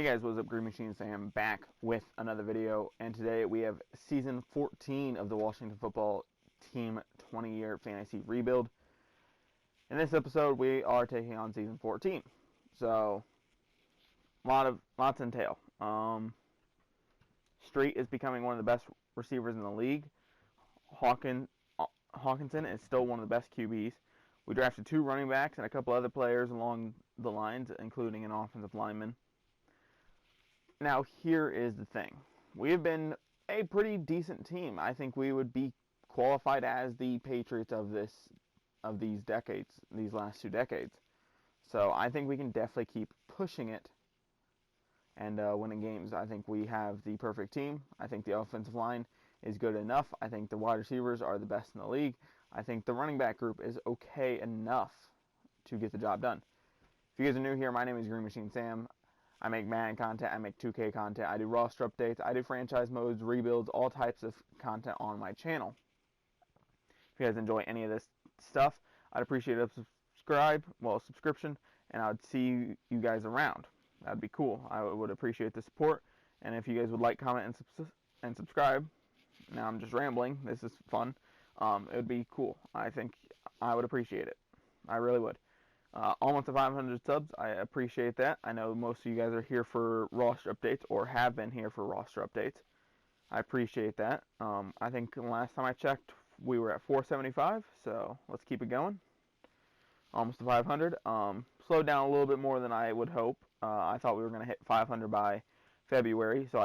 Hey guys, what's up? Green Machine Sam back with another video, and today we have Season 14 of the Washington Football Team 20-year fantasy rebuild. In this episode, we are taking on Season 14, so lots entail. Street is becoming one of the best receivers in the league. Hawkinson is still one of the best QBs. We drafted 2 running backs and a couple other players along the lines, including an offensive lineman. Now, here is the thing. We have been a pretty decent team. I think we would be qualified as the Patriots of these decades, these last 2 decades. So I think we can definitely keep pushing it and winning games. I think we have the perfect team. I think the offensive line is good enough. I think the wide receivers are the best in the league. I think the running back group is okay enough to get the job done. If you guys are new here, my name is Green Machine Sam. I make Madden content, I make 2K content, I do roster updates, I do franchise modes, rebuilds, all types of content on my channel. If you guys enjoy any of this stuff, I'd appreciate a subscription, and I would see you guys around. That'd be cool. I would appreciate the support, and if you guys would like, comment, and subscribe. Now I'm just rambling. This is fun. It would be cool. I think I would appreciate it. I really would. Almost to 500 subs. I appreciate that. I know most of you guys are here for roster updates or have been here for roster updates. I appreciate that. I think the last time I checked, we were at 475, so let's keep it going. Almost to 500. Slowed down a little bit more than I would hope. I thought we were going to hit 500 by February, so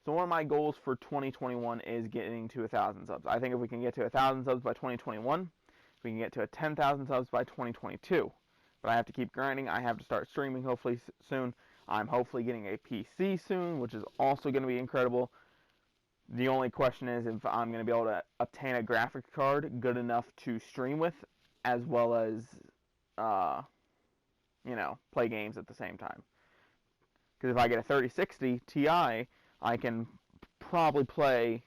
one of my goals for 2021 is getting to 1,000 subs. I think if we can get to 1,000 subs by 2021, we can get to 10,000 subs by 2022. But I have to keep grinding. I have to start streaming hopefully soon. I'm hopefully getting a PC soon, which is also going to be incredible. The only question is if I'm going to be able to obtain a graphics card good enough to stream with, as well as, play games at the same time. Because if I get a 3060 Ti, I can probably play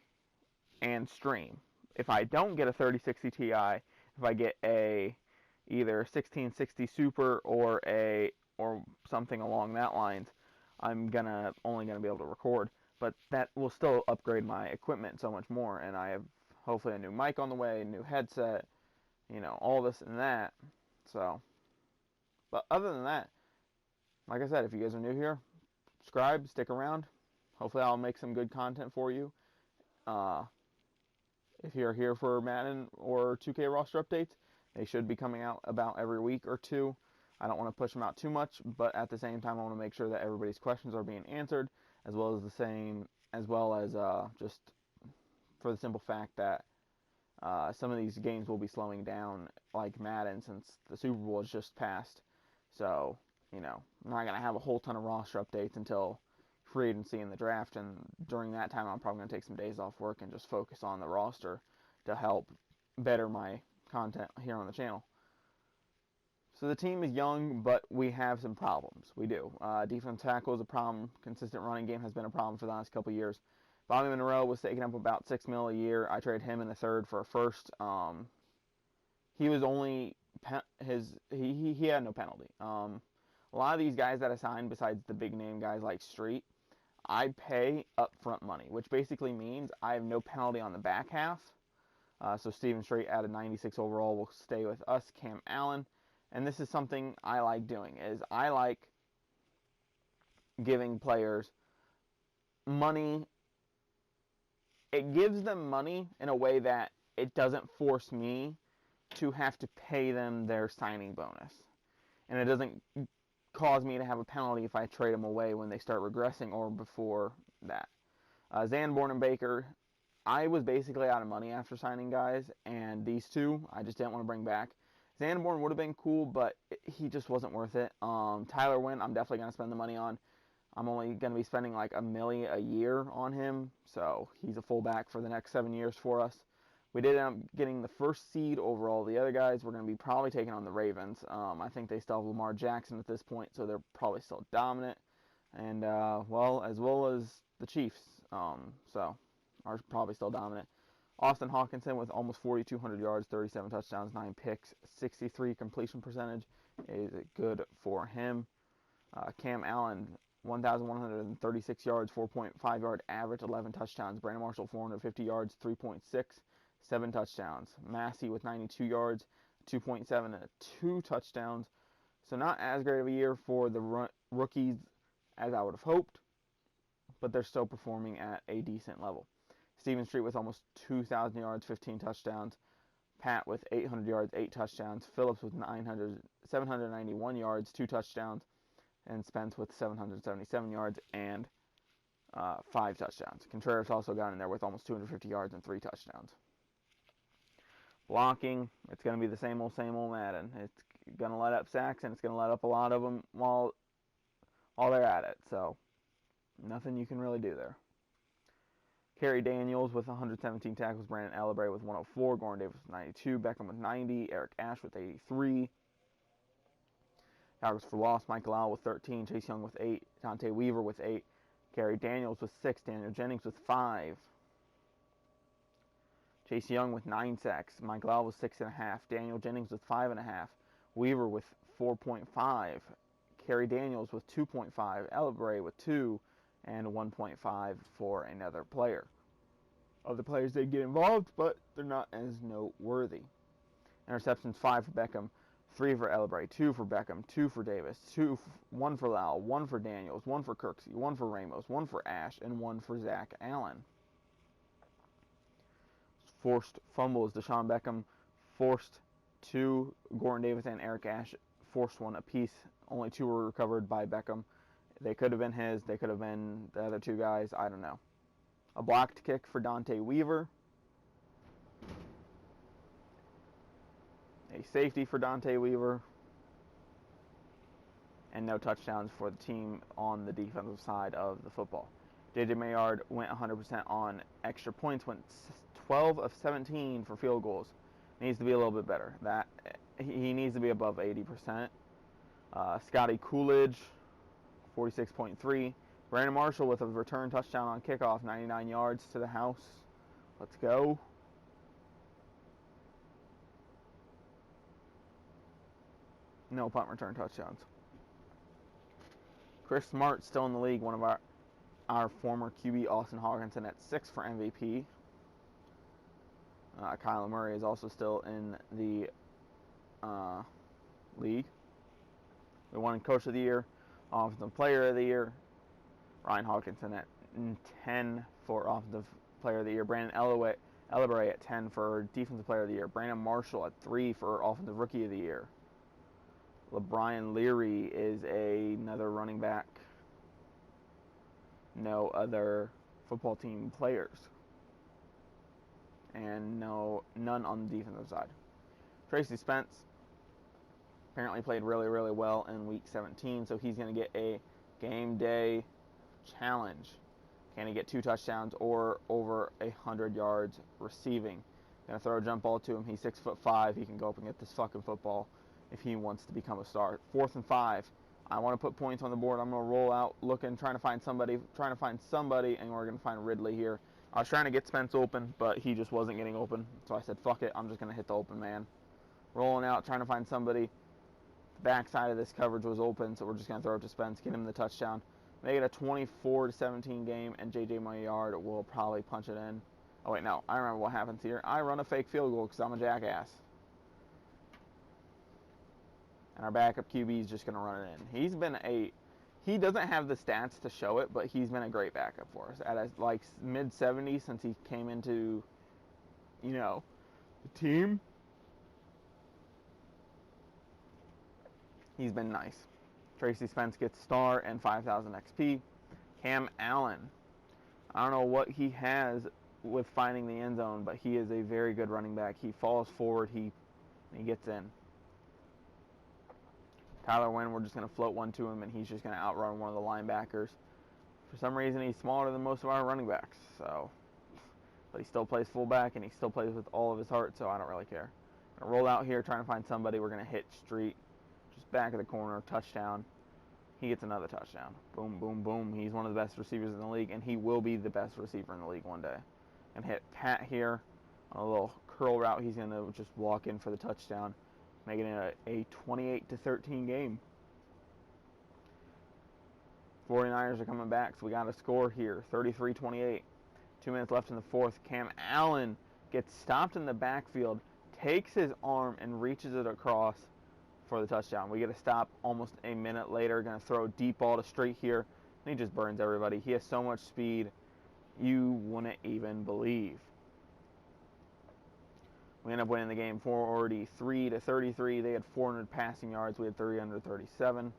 and stream. If I don't get a 3060 Ti, if I get either 1660 Super or something along that lines, I'm only gonna be able to record. But that will still upgrade my equipment so much more, and I have hopefully a new mic on the way, a new headset, all this and that. So, but other than that, like I said, if you guys are new here, subscribe, stick around. Hopefully I'll make some good content for you. If you're here for Madden or 2K roster updates, they should be coming out about every week or 2. I don't want to push them out too much, but at the same time I want to make sure that everybody's questions are being answered, as well as just for the simple fact that some of these games will be slowing down, like Madden, since the Super Bowl has just passed. So, I'm not going to have a whole ton of roster updates until free agency in the draft, and during that time I'm probably going to take some days off work and just focus on the roster to help better my content here on the channel. So the team is young, but we have some problems. We do. Defensive tackle is a problem. Consistent running game has been a problem for the last couple years. Bobby Monroe was taking up about $6 million a year. I traded him in the third for a first. He was only he had no penalty. A lot of these guys that I signed, besides the big name guys like Street, I pay upfront money, which basically means I have no penalty on the back half. So Steven Street at a 96 overall will stay with us. Cam Allen, and this is something I like doing, is I like giving players money. It gives them money in a way that it doesn't force me to have to pay them their signing bonus, and it doesn't cause me to have a penalty if I trade them away when they start regressing or before that. Zanborn and Baker, I was basically out of money after signing guys, and these 2 I just didn't want to bring back. Zanborn would have been cool, but he just wasn't worth it. Tyler Wynn, I'm definitely going to spend the money on. I'm only going to be spending like $1 million a year on him, so he's a fullback for the next 7 years for us. We did end up getting the first seed over all the other guys. We're going to be probably taking on the Ravens. I think they still have Lamar Jackson at this point, so they're probably still dominant. And, as well as the Chiefs, so are probably still dominant. Austin Hawkinson with almost 4,200 yards, 37 touchdowns, 9 picks, 63 completion percentage is good for him. Cam Allen, 1,136 yards, 4.5 yard average, 11 touchdowns. Brandon Marshall, 450 yards, 3.6, 7 touchdowns. Massey with 92 yards, 2.7, and 2 touchdowns. So not as great of a year for the rookies as I would have hoped, but they're still performing at a decent level. Steven Street with almost 2,000 yards, 15 touchdowns. Pat with 800 yards, 8 touchdowns. Phillips with 791 yards, 2 touchdowns. And Spence with 777 yards and 5 touchdowns. Contreras also got in there with almost 250 yards and 3 touchdowns. Blocking, it's going to be the same old Madden. It's going to let up sacks, and it's going to let up a lot of them while they're at it. So, nothing you can really do there. Kerry Daniels with 117 tackles. Brandon Ellabray with 104. Gordon Davis with 92. Beckham with 90. Eric Ash with 83. Tackles for loss. Michael Al with 13. Chase Young with 8. Dante Weaver with 8. Kerry Daniels with 6. Daniel Jennings with 5. Chase Young with 9 sacks. Michael Al with 6.5. Daniel Jennings with 5.5. Weaver with 4.5. Kerry Daniels with 2.5. Ellabray with 2. And 1.5 for another player. Other players did get involved, but they're not as noteworthy. Interceptions, 5 for Beckham, 3 for Ellabray, 2 for Beckham, 2 for Davis, 1 for Lau, 1 for Daniels, 1 for Kirksey, 1 for Ramos, 1 for Ash, and 1 for Zach Allen. Forced fumbles, Deshaun Beckham forced 2, Gordon Davis and Eric Ash forced 1 apiece. Only 2 were recovered by Beckham. They could have been his. They could have been the other 2 guys. I don't know. A blocked kick for Dante Weaver. A safety for Dante Weaver. And no touchdowns for the team on the defensive side of the football. J.J. Maillard went 100% on extra points. Went 12 of 17 for field goals. Needs to be a little bit better. He needs to be above 80%. Scotty Coolidge, 46.3. Brandon Marshall with a return touchdown on kickoff, 99 yards to the house. Let's go. No punt return touchdowns. Chris Smart still in the league, one of our former QB, Austin Hawkinson, at 6 for MVP. Kyler Murray is also still in the league. We won Coach of the Year, Offensive Player of the Year. Ryan Hawkinson at 10 for Offensive Player of the Year. Brandon Ellabray at 10 for Defensive Player of the Year. Brandon Marshall at 3 for Offensive Rookie of the Year. LeBron Leary is another running back. No other football team players. And none on the defensive side. Tracy Spence apparently played really, really well in Week 17, so he's going to get a game day challenge. Can he get 2 touchdowns or over 100 yards receiving? Gonna throw a jump ball to him. He's 6'5". He can go up and get this fucking football if he wants to become a star. 4th and 5. I want to put points on the board. I'm gonna roll out, trying to find somebody, and we're gonna find Ridley here. I was trying to get Spence open, but he just wasn't getting open. So I said, fuck it. I'm just gonna hit the open man. Rolling out, trying to find somebody. The backside of this coverage was open, so we're just gonna throw it to Spence, get him the touchdown. Make it a 24-17 game, and J.J. Maillard will probably punch it in. Oh, wait, no. I remember what happens here. I run a fake field goal because I'm a jackass. And our backup QB is just going to run it in. He doesn't have the stats to show it, but he's been a great backup for us. At like mid-70s since he came into, the team. He's been nice. Tracy Spence gets star and 5,000 XP. Cam Allen. I don't know what he has with finding the end zone, but he is a very good running back. He falls forward. He gets in. Tyler Wynn, we're just going to float one to him, and he's just going to outrun one of the linebackers. For some reason, he's smaller than most of our running backs. But he still plays fullback, and he still plays with all of his heart, so I don't really care. Gonna roll out here, trying to find somebody. We're going to hit Street. Back of the corner, touchdown. He gets another touchdown. Boom, boom, boom. He's one of the best receivers in the league, and he will be the best receiver in the league one day. And hit Pat here on a little curl route. He's going to just walk in for the touchdown, making it a 28-13 game. 49ers are coming back, so we got a score here, 33-28. 2 minutes left in the fourth. Cam Allen gets stopped in the backfield, takes his arm and reaches it across for the touchdown. We get a stop almost a minute later. Going to throw a deep ball to Straight here, and he just burns everybody. He has so much speed, you wouldn't even believe. We end up winning the game 43-33. They had 400 passing yards. We had 337.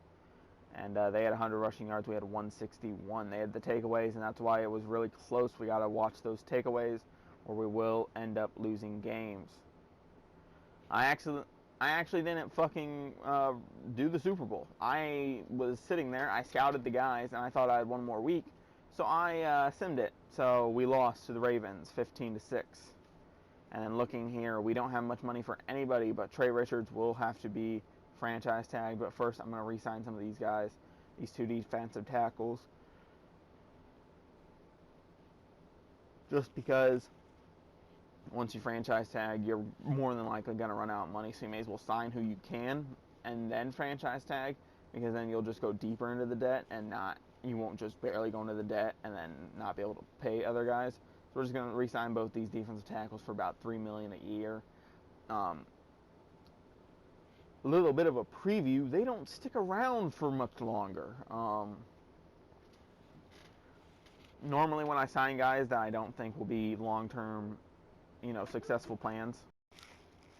And they had 100 rushing yards. We had 161. They had the takeaways, and that's why it was really close. We got to watch those takeaways, or we will end up losing games. I actually didn't fucking do the Super Bowl. I was sitting there. I scouted the guys, and I thought I had one more week, so I simmed it. So we lost to the Ravens, 15-6. And then looking here, we don't have much money for anybody, but Trey Richards will have to be franchise tag. But first, I'm going to re-sign some of these guys, these 2 defensive tackles, just because once you franchise tag, you're more than likely going to run out of money, so you may as well sign who you can and then franchise tag, because then you'll just go deeper into the debt and you won't just barely go into the debt and then not be able to pay other guys. So we're just going to re-sign both these defensive tackles for about $3 million a year. A little bit of a preview, they don't stick around for much longer. Normally when I sign guys that I don't think will be long-term, successful plans.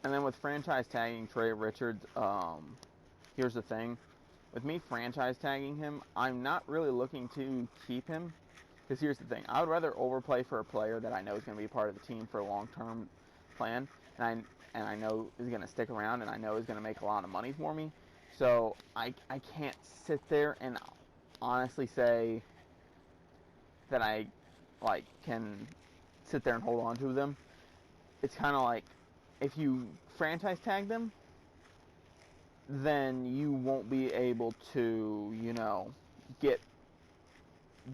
And then with franchise tagging Trey Richards, here's the thing. With me franchise tagging him, I'm not really looking to keep him. Because here's the thing. I would rather overplay for a player that I know is going to be part of the team for a long-term plan. And I know is going to stick around, and I know is going to make a lot of money for me. So I can't sit there and honestly say that I can sit there and hold on to them. It's kind of like if you franchise tag them, then you won't be able to, get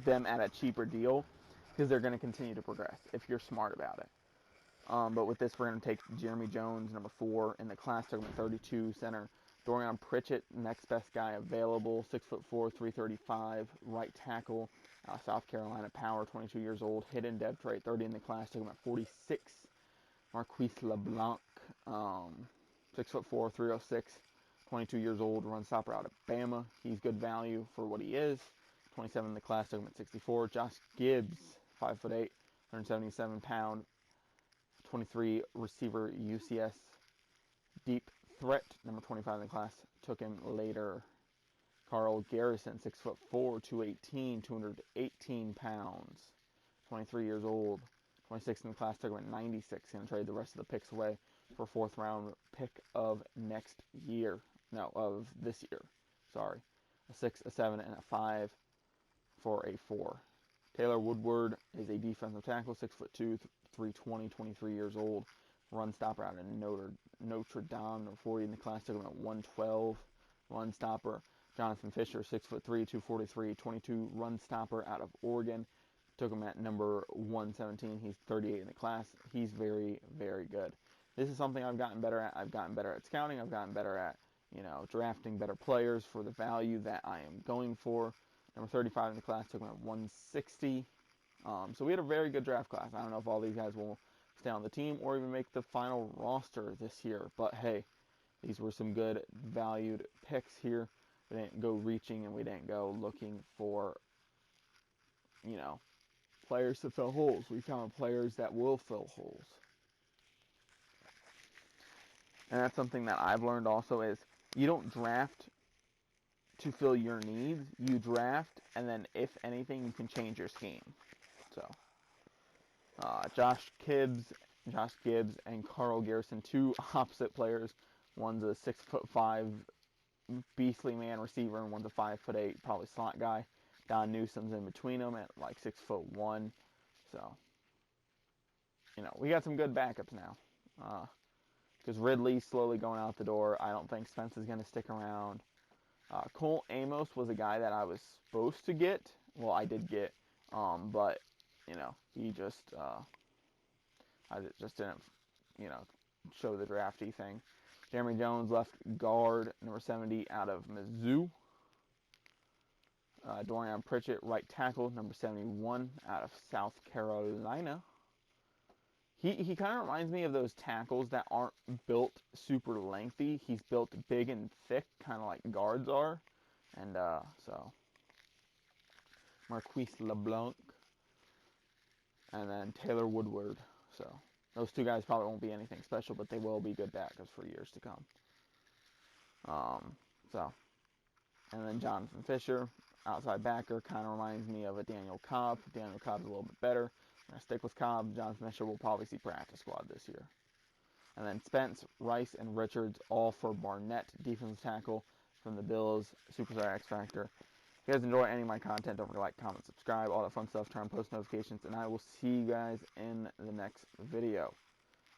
them at a cheaper deal, because they're going to continue to progress if you're smart about it. But with this, we're going to take Jeremy Jones, number 4 in the class, took him at 32, center. Dorian Pritchett, next best guy available, 6'4", 335, right tackle, South Carolina power, 22 years old, hidden depth right, 30 in the class, took him at 46. Marquise LeBlanc, 6'4", 306, 22 years old, run stopper out of Bama. He's good value for what he is. 27 in the class, took him at 64. Josh Gibbs, 5'8", 177 pound, 23 receiver, UCS deep threat, number 25 in the class, took him later. Carl Garrison, 6'4", 218, 218 pounds, 23 years old, 26 in the class, took him at 96. Going to trade the rest of the picks away for a 4th round pick of next year. No, of this year. Sorry. A 6, a 7, and a 5 for a 4. Taylor Woodward is a defensive tackle, 6'2", 320, 23 years old. Run stopper out of Notre Dame, number 40 in the class, took him at 112. Run stopper. Jonathan Fisher, 6'3", 243, 22 run stopper out of Oregon. Took him at number 117. He's 38 in the class. He's very, very good. This is something I've gotten better at. I've gotten better at scouting. I've gotten better at, drafting better players for the value that I am going for. Number 35 in the class, took him at 160. So we had a very good draft class. I don't know if all these guys will stay on the team or even make the final roster this year. But hey, these were some good valued picks here. We didn't go reaching and we didn't go looking for, players to fill holes. We found players that will fill holes. And that's something that I've learned also is you don't draft to fill your needs. You draft, and then if anything, you can change your scheme. So, Josh Gibbs and Carl Garrison, 2 opposite players. One's a 6'5" beastly man receiver, and one's a 5'8", probably slot guy. Don Newsom's in between them at like 6'1". So, we got some good backups now. Because Ridley's slowly going out the door. I don't think Spence is going to stick around. Cole Amos was a guy that I was supposed to get. Well, I did get. But, he just, I just didn't, show the drafty thing. Jeremy Jones, left guard, number 70 out of Mizzou. Dorian Pritchett, right tackle, number 71, out of South Carolina. He kind of reminds me of those tackles that aren't built super lengthy. He's built big and thick, kind of like guards are. And so, Marquise LeBlanc. And then Taylor Woodward. So, those two guys probably won't be anything special, but they will be good backers for years to come. And then Jonathan Fisher, outside backer, kind of reminds me of a Daniel Cobb. Daniel Cobb's a little bit better. I'm going to stick with Cobb. Jonathan Fisher will probably see practice squad this year. And then Spence, Rice, and Richards, all for Barnett, defensive tackle from the Bills, Superstar X Factor. If you guys enjoy any of my content, don't forget to like, comment, subscribe, all that fun stuff, turn on post notifications, and I will see you guys in the next video.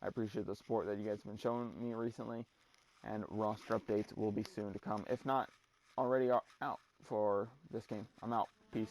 I appreciate the support that you guys have been showing me recently, and roster updates will be soon to come. If not already out for this game, I'm out. Peace.